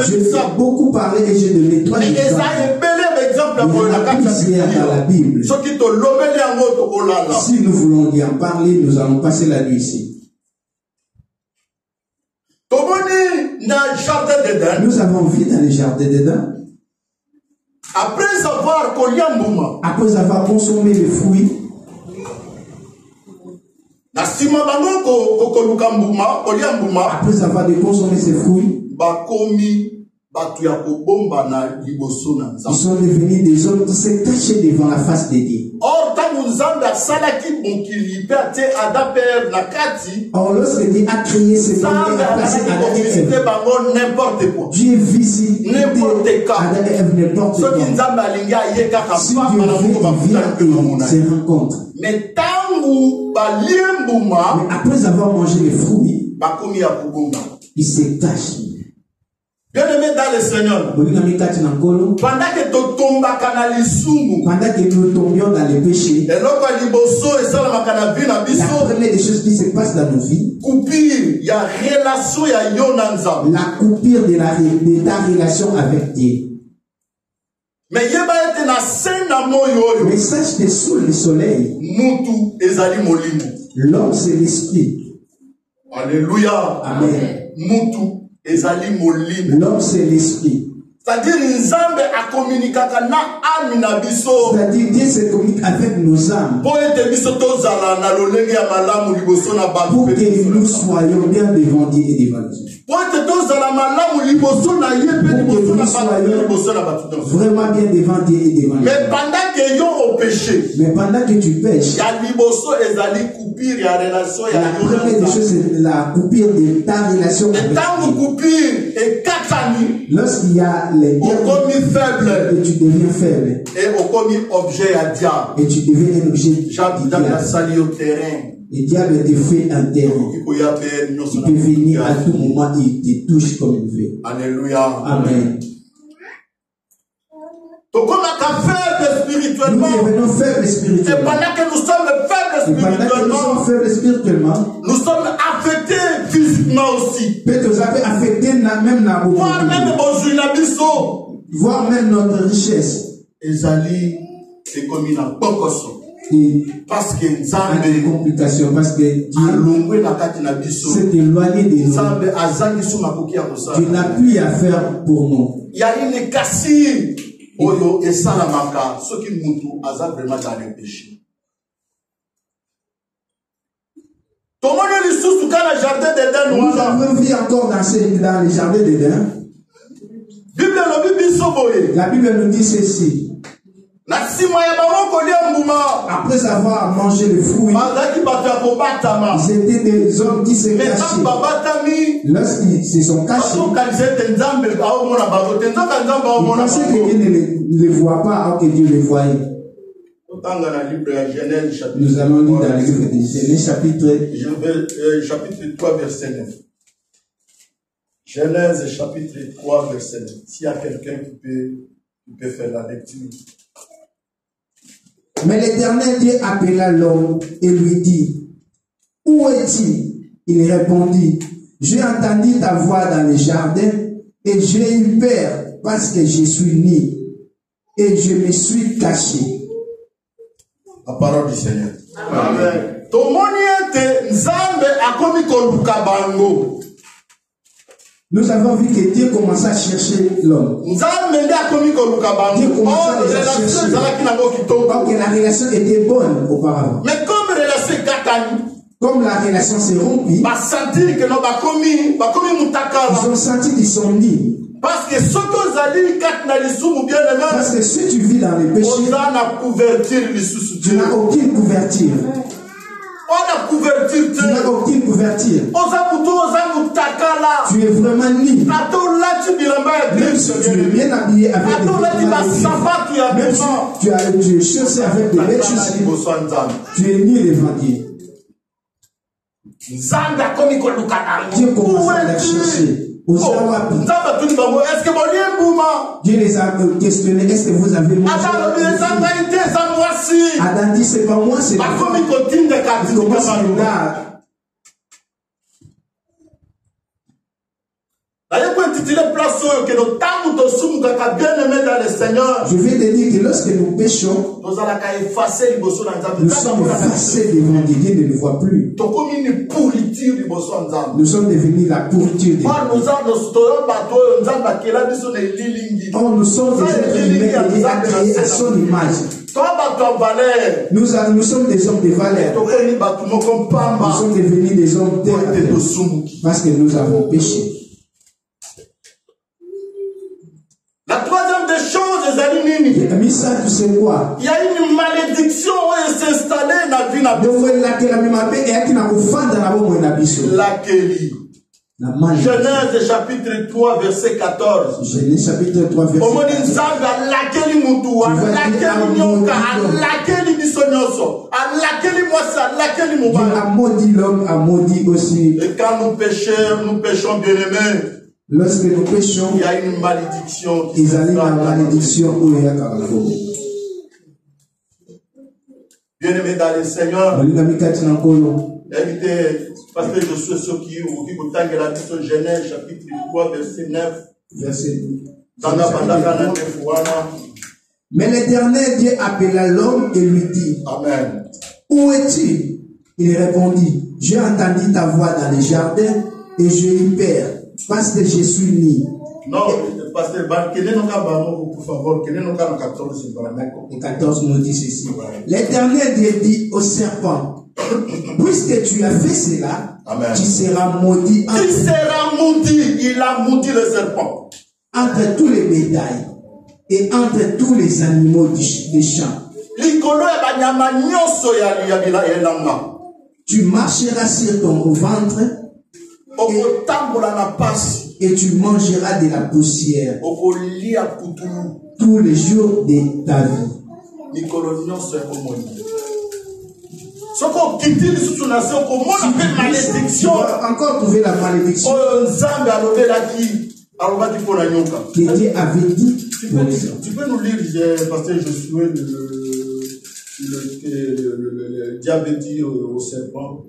S1: J'ai beaucoup parlé et j'ai donné 3 exemples. Il y en a plusieurs dans la Bible. Si nous voulons y en parler, nous allons passer la nuit ici. Nous avons vu dans le jardin d'Éden. Après avoir consommé les fruits, après avoir consommé ces fruits, ils sont devenus des hommes qui s'est cachés devant la face de Dieu. Or, lorsque Dieu a créé ces hommes et a placé Adam et Ève, Dieu visite Adam et Ève n'importe quoi. Si Dieu vient et se rencontre. Mais après avoir mangé les fruits, il se cache.
S2: Bien-aimé dans le Seigneur, pendant que
S1: nous tombions dans les péchés, la première des choses qui se passent dans nos vies, la coupure de ta relation avec Dieu.
S2: Mais
S1: sache que sous le soleil, l'homme c'est l'esprit.
S2: Alléluia.
S1: Amen.
S2: L'homme
S1: c'est l'esprit.
S2: C'est-à-dire
S1: Dieu se communique avec nos âmes. Pour que nous soyons bien devant Dieu et devant Dieu. Pour que nous soyons vraiment bien devant Dieu et devant Dieu. Mais pendant que tu pêches, la première des choses c'est la coupure de ta relation avec Dieu. Lorsqu'il y a les faibles, et tu deviens faible. Et tu deviens un objet du diable. Le diable te fait un terrain. Il peut venir à tout moment, il te touche comme il veut.
S2: Alléluia.
S1: Amen.
S2: Nous
S1: devenons faibles spirituellement.
S2: Et pendant que nous sommes faibles spirituellement, nous sommes affectés physiquement aussi.
S1: Voire même notre richesse.
S2: Parce que
S1: des complications, parce que Dieu s'est éloigné de nous. Dieu n'a plus à faire pour nous.
S2: Il y a une cassure. Oyo et salamaka, ce qui moutou, aza vraiment dans le péché.
S1: Nous avons vu encore dans le jardin d'Éden. La Bible nous dit ceci. Après avoir mangé le fruit, ils étaient des hommes qui se cachaient. Lorsqu'ils se sont cachés, ils pensaient que Dieu ne les voit pas, alors que Dieu les voyait.
S2: Nous allons lire dans le livre de Genèse,
S1: chapitre 3, verset 9. Genèse, chapitre 3, verset 9. S'il y a quelqu'un qui peut faire la lecture.
S2: Mais l'Éternel Dieu appela l'homme et lui dit, où es-tu? Il répondit, j'ai entendu ta voix dans le jardin et j'ai eu peur parce que je suis nu et je me suis caché.
S1: La parole du Seigneur. Amen.
S2: Nous avons vu que Dieu commençait à chercher l'homme. Dieu commençait à chercher. Donc la relation était bonne auparavant.
S1: Mais comme
S2: la relation s'est rompue, ils ont senti qu'ils sont nus.
S1: Parce que si
S2: tu vis dans les péchés, tu n'as aucune couverture. Tu n'as aucune couverture. Tu es vraiment nu. Même si tu es bien habillé avec des vêtements, même si tu es chaussé avec des belles chaussures, tu es nu devant Dieu. Dieu commence à les chercher. Dieu les a questionnés, est-ce que vous avez mangé? Adam dit, c'est pas moi, c'est toi. Je vais te dire que lorsque nous péchons, nous sommes effacés devant Dieu. Dieu ne le voit plus. Nous sommes devenus la pourriture de Dieu. Or, nous sommes des êtres humains qui a créé à son image. Nous sommes des hommes de valeur. Nous sommes devenus des hommes de parce que nous avons péché.
S1: La troisième des choses,
S2: il
S1: y a une malédiction qui s'est installée dans la vie de Genèse chapitre 3 verset 14.
S2: Genèse chapitre 3 verset 14. Dieu a maudit l'homme, a maudit aussi.
S1: Et quand nous péchons bien aimés.
S2: Lorsque nous péchons,
S1: il y a une malédiction.
S2: Il y a une malédiction où il y a
S1: bien-aimé dans le Seigneur. Parce que je suis ceux qui la Genèse chapitre 3 verset 9.
S2: Mais l'Éternel Dieu appela l'homme et lui dit,
S1: Amen.
S2: Où es-tu? Il répondit, j'ai entendu ta voix dans le jardin et j'ai eu peur parce que je suis nu.
S1: Non, parce que pour favor,
S2: le 14 nous dit ceci. L'Éternel Dieu dit au serpent, puisque tu as fait cela, Amen. Tu seras maudit.
S1: Tu seras maudit. Il a maudit le serpent.
S2: Entre tous les bétails et entre tous les animaux des champs. Tu marcheras sur ton ventre et tu mangeras de la poussière tous les jours de ta vie.
S1: Tu
S2: vas encore trouver la malédiction que Dieu avait dit.
S1: Tu peux nous lire, parce que je suis le diable dit au serpent.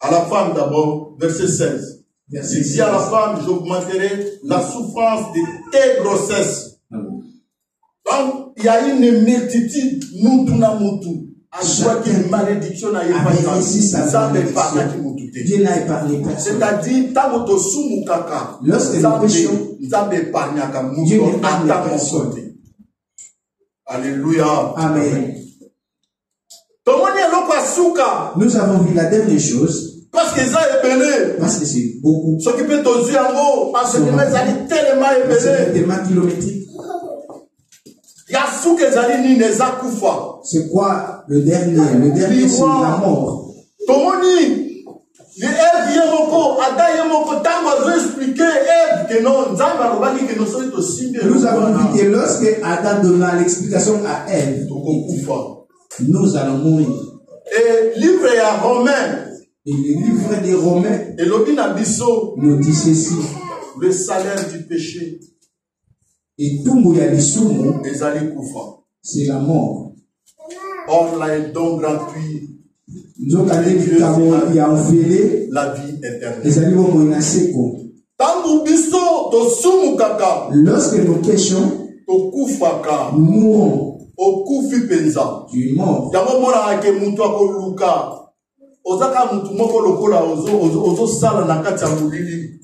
S1: À la femme d'abord, verset 16. Il dit à la femme, j'augmenterai la souffrance de tes grossesses. Donc, il y a une multitude, nous, à chaque malédiction n'a pas
S2: Dieu n'a épargné personne.
S1: C'est-à-dire,
S2: lorsque nous péchons, Dieu n'épargne personne.
S1: Alléluia.
S2: Amen. Nous avons vu la dernière chose.
S1: Parce que
S2: c'est beaucoup.
S1: Ce qui peut te dire en haut, parce que les tellement
S2: kilométriques.
S1: C'est
S2: quoi le dernier? Le dernier, c'est la mort.
S1: Nous avons vu que lorsque Adam donna l'explication à Ève, nous allons mourir.
S2: Et livre à Romains.
S1: Et le livre des Romains nous dit ceci.
S2: Le salaire du péché.
S1: Et tout c'est la mort.
S2: Or là est donc gratuit.
S1: La
S2: vie éternelle.
S1: Lorsque nous péchons, nous mourrons. Tu es mort.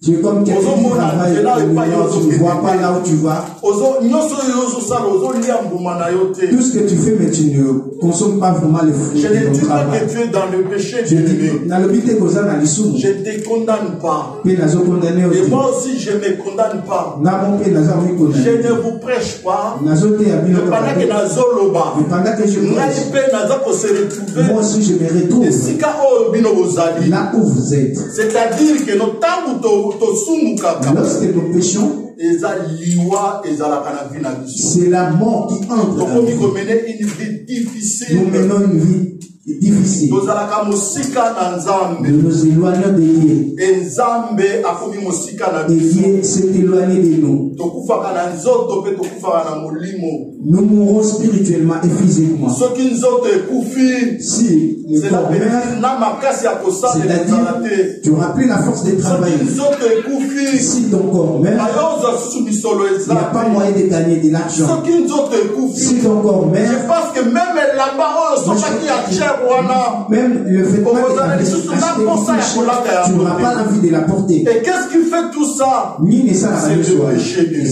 S1: Tu es comme quelqu'un qui travaille, tu ne vois pas là où tu vas. Tout ce que tu fais, mais tu ne consommes pas vraiment les fruits
S2: de ton travail.
S1: Je ne dis pas que tu es dans le péché. Je te condamne pas. Et
S2: moi aussi, je ne me condamne pas. Je ne vous prêche pas. Mais pendant que je
S1: moi aussi je me retrouve là où vous êtes.
S2: C'est-à-dire que
S1: lorsque nous péchons, c'est la mort qui entre. Nous menons une vie difficile. Nous nous éloignons de Dieu. Et Dieu s'est éloigné de nous. Nous mourrons spirituellement et physiquement. Si le corps meurt, c'est-à-dire tu n'auras plus la force de travailler. Si ton corps meurt, il n'y a pas moyen de gagner de l'argent. Si ton corps meurt, même le vêtement tu n'auras pas l'envie de la porter.
S2: Et qu'est-ce qui fait tout ça?
S1: C'est le péché de Dieu.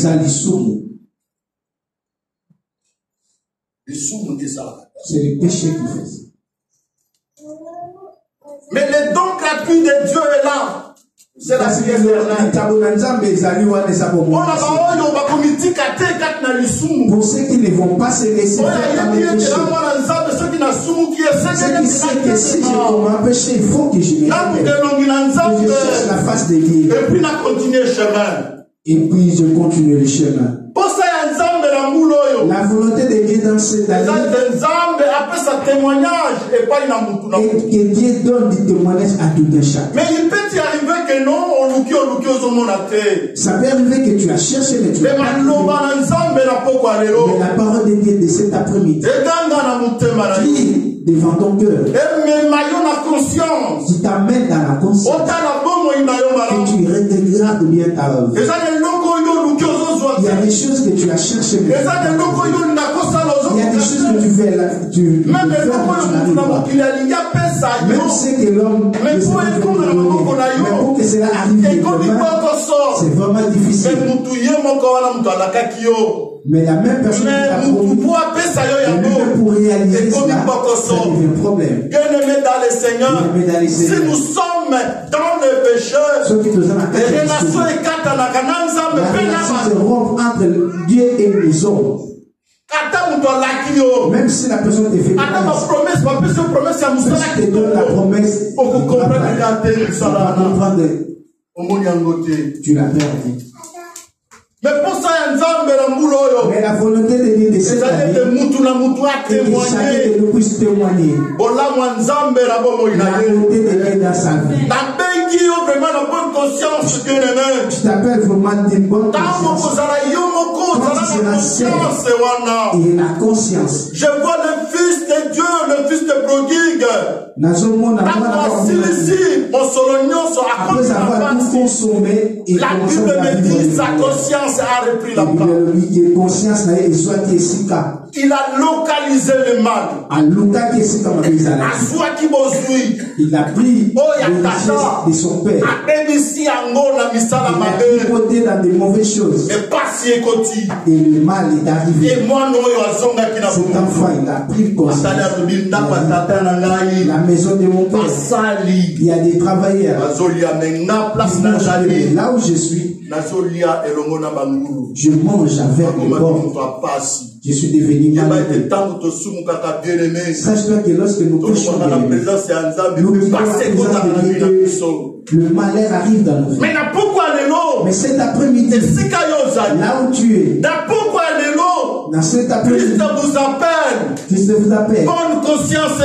S1: C'est le péché qui fait ça.
S2: Mais le don gratuit de Dieu est là. C'est la vie éternelle.
S1: Pour ceux qui ne vont pas se laisser faire dans le péché. Ceux qui savent que si je commets un péché, il faut que je me rappelle. Que je cherche la face de Dieu. Et puis je continue le chemin. La volonté de Dieu dans cette année et que Dieu donne du témoignage à tout un chacun.
S2: Mais il peut y arriver que non,
S1: ça peut arriver que tu as cherché mais tu n'as pas trouvé. Mais la parole de Dieu de cet après-midi devant ton cœur qui t'amène dans la conscience que tu regardes bien ta œuvre. Il y a des choses que tu as cherchées. Il y a des choses que tu fais là, tu n'arrives pas. Même ce que l'homme mais pour que cela arrive, c'est vraiment difficile. Mais la même personne qui t'a promis, pour réaliser cela, ça devient un problème.
S2: Bien-aimés dans le Seigneur, si nous sommes dans le péché,
S1: les relations se rompent entre Dieu et les hommes. Même si la personne te fait promesse, te donne la promesse, tu l'as perdu.
S2: Mais pour ça,
S1: mais la volonté de Dieu de cette année, que chacun de nous puisse témoigner la volonté de Dieu dans sa vie. Tu t'appelles vraiment d'une bonne conscience. Quand tu seras seul et la conscience.
S2: Je vois le Fils de Dieu, le Fils de prodigue.
S1: Après avoir tout consommé,
S2: la Bible me dit sa conscience a repris la place. Il a localisé le mal.
S1: Il a pris de son père. Il a côté dans de mauvaises choses. Et le mal est arrivé. Cet enfant, il a pris conscience. La maison de mon père, il y a des travailleurs. Là où je suis,
S2: Je mange avec les pauvres. Je suis devenu malheureux. Sache-toi que lorsque nous péchons, le malheur arrive dans nos vies. Mais cet après-midi, là où tu es, dans cet après-midi, Christ vous appelle.
S1: Bonne conscience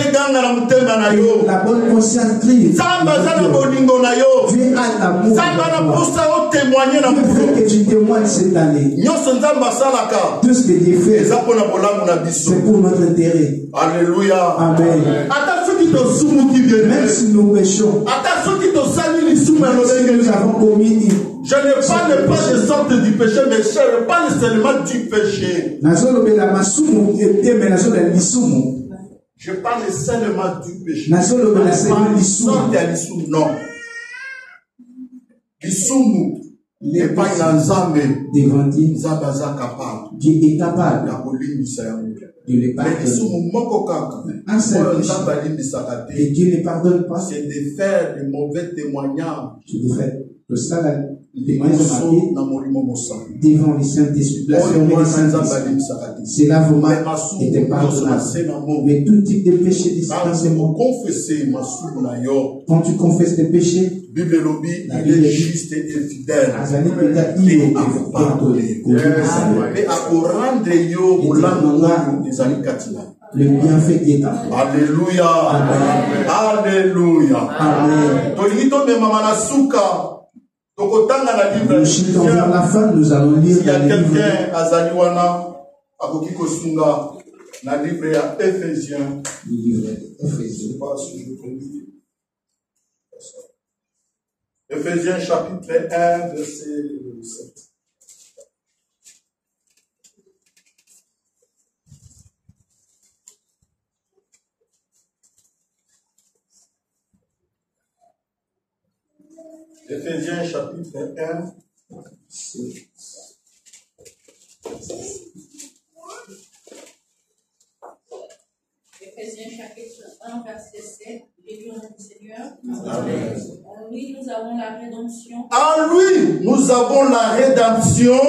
S2: la bonne conscience crie. Tu es à l'amour. Que tu témoignes cette année. Tout ce que Dieu fait, c'est pour notre intérêt.
S1: Alléluia.
S2: Amen. Même si nous péchons, même si nous avons commis,
S1: je ne parle pas de sorte du péché, mais je parle seulement du péché. Je parle seulement du péché. Non. L'isumu n'est pas une ensemble.
S2: Devant Dieu, Dieu est capable de les pardonner. Un seul péché. Et Dieu ne pardonne pas.
S1: C'est de faire de mauvais témoignages.
S2: C'est de faire que ça, le témoignage devant les Saint-Esprit. Cela vous marque et te pardonne. Mais tout type de péché distanciement. Quand tu confesses tes péchés,
S1: la Bible il est juste et fidèle. Et à vous pardonner. Et à vous rendre
S2: le bienfait qui est à vous.
S1: Alléluia. Alléluia.
S2: Amen. Nous chutons vers la fin, nous allons lire
S1: il y a quelqu'un à Zaliwana, à Kokikosunga, dans le livre à Éphésiens. Éphésiens chapitre 1, verset 7. Éphésiens chapitre 1.
S3: Éphésiens chapitre 1, verset 7. J'ai lu au nom du Seigneur. Amen. En lui, nous avons la rédemption.
S1: En lui, nous avons la rédemption.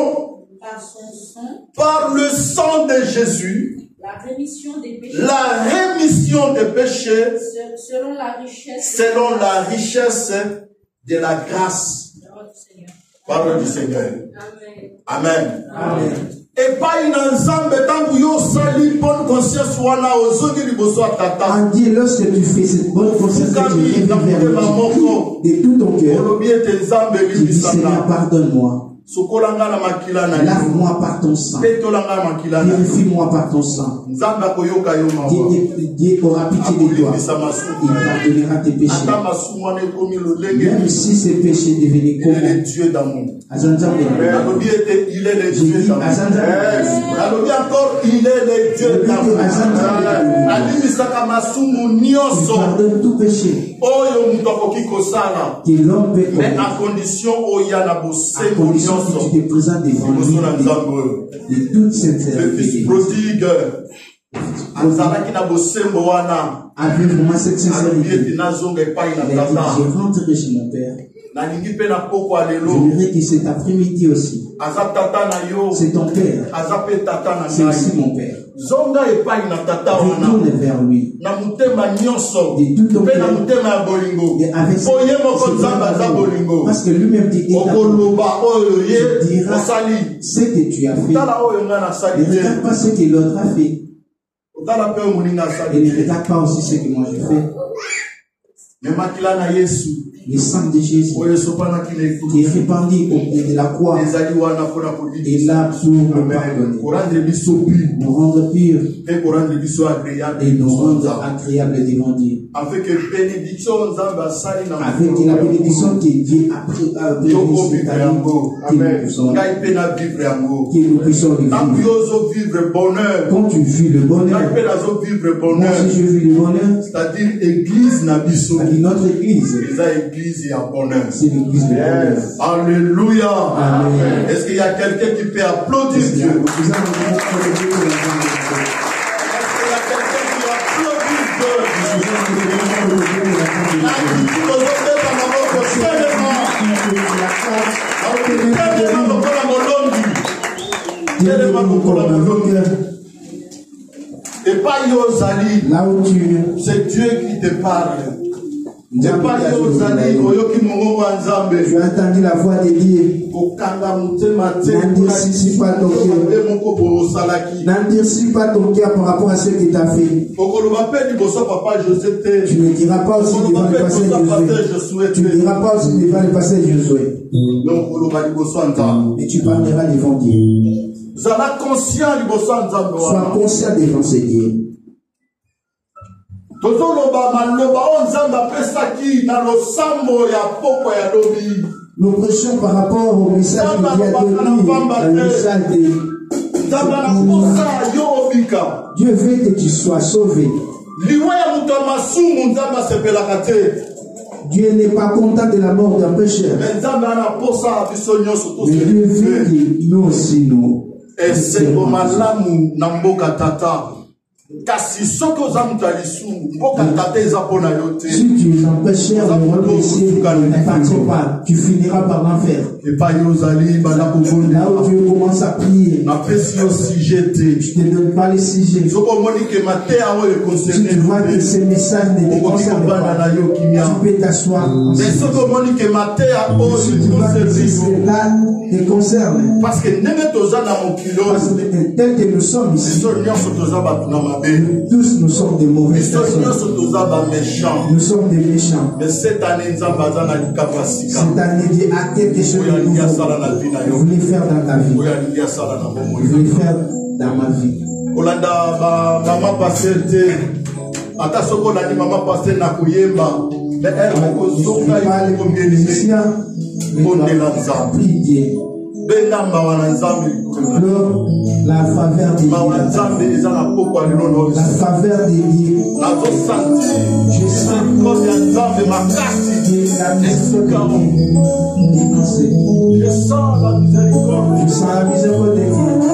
S3: Par son sang.
S1: Par le sang de Jésus.
S3: La rémission des péchés.
S1: La rémission des péchés.
S3: Selon la richesse.
S1: Selon la richesse de la grâce. Parole du Seigneur. Amen. Amen. Et pas une ensemble tant que yo sali bonne conscience wala ozogi liboso atata.
S2: En Dieu, lorsque tu fais cette bonne conscience que tu viens vers de tout ton cœur, tu dis Seigneur, pardonne-moi. Lave-moi par ton sang. Purifie-moi par ton sang. Dieu aura pitié de toi. Il pardonnera tes péchés. Même si ces péchés devenaient comme
S1: il est Dieu d'amour.
S2: Il est le Dieu d'amour.
S1: Il est le Dieu d'amour.
S2: Il pardonne tout péché. Que l'homme peut commettre.
S1: Mais à condition
S2: que tu te présentes devant lui de toute sincérité.
S1: Le fils prodigue
S2: avec vraiment cette sincérité, il a dit, je rentrerai chez mon père. J'aimerais que cet après-midi aussi, c'est ton père, c'est aussi mon père. Retourne vers lui de tout ton cœur et avec parce que lui-même dit, tu diras ce que tu as fait. Ne regarde pas ce que l'autre a fait. Et ne regarde pas aussi ce que moi je fais. Le sang de Jésus qui est répandu au pied de la croix est là pour nous pardonner, nous rendre purs et nous rendre agréables devant Dieu. Avec la bénédiction que Dieu a pris cette année, que nous puissions vivre. Quand tu vis le bonheur, moi aussi je vis le bonheur,
S1: c'est-à-dire l'église
S2: notre église. C'est l'église de bonheur.
S1: Alléluia.
S2: Amen.
S1: Est-ce qu'il y a quelqu'un qui peut applaudir Dieu? Est-ce qu'il y a quelqu'un qui applaudit Dieu?
S2: Et pas Yozali. Là où tu es. C'est Dieu qui te parle. Tu as entendu la voix de Dieu. N'endurcis pas ton cœur. N'endurcis pas ton cœur par rapport à ce qu'il t'a fait. Tu ne diras pas aussi devant le passé Josué. Tu ne diras pas aussi devant le passé Josué. Et tu parleras devant Dieu. Sois conscient devant ce Dieu. Nous prêchons par rapport au message qu'il y a donné, le message de Dieu veut que tu sois sauvé. Dieu n'est pas content de la mort d'un pécheur. Mais Dieu veut que nous aussi nous. Et c'est au malamu namboka tata. Si tu es un pécheur, ne partez pas, tu finiras par l'enfer. Là où Dieu commence à prier, je ne te donne pas les sujets. Si tu vois que ces messages ne te concernent pas, tu peux t'asseoir. Si tu vois que cela te concerne, parce que tel que nous sommes ici, tous nous sommes des mauvais personnes. Nous sommes des méchants. Mais cette année, Dieu a quelque chose de nouveau. Vous voulez faire dans ta vie. Vous voulez faire dans ma vie. La faveur de Dieu. La faveur de Dieu. Je sens la miséricorde de Dieu. Je sens la miséricorde de Dieu.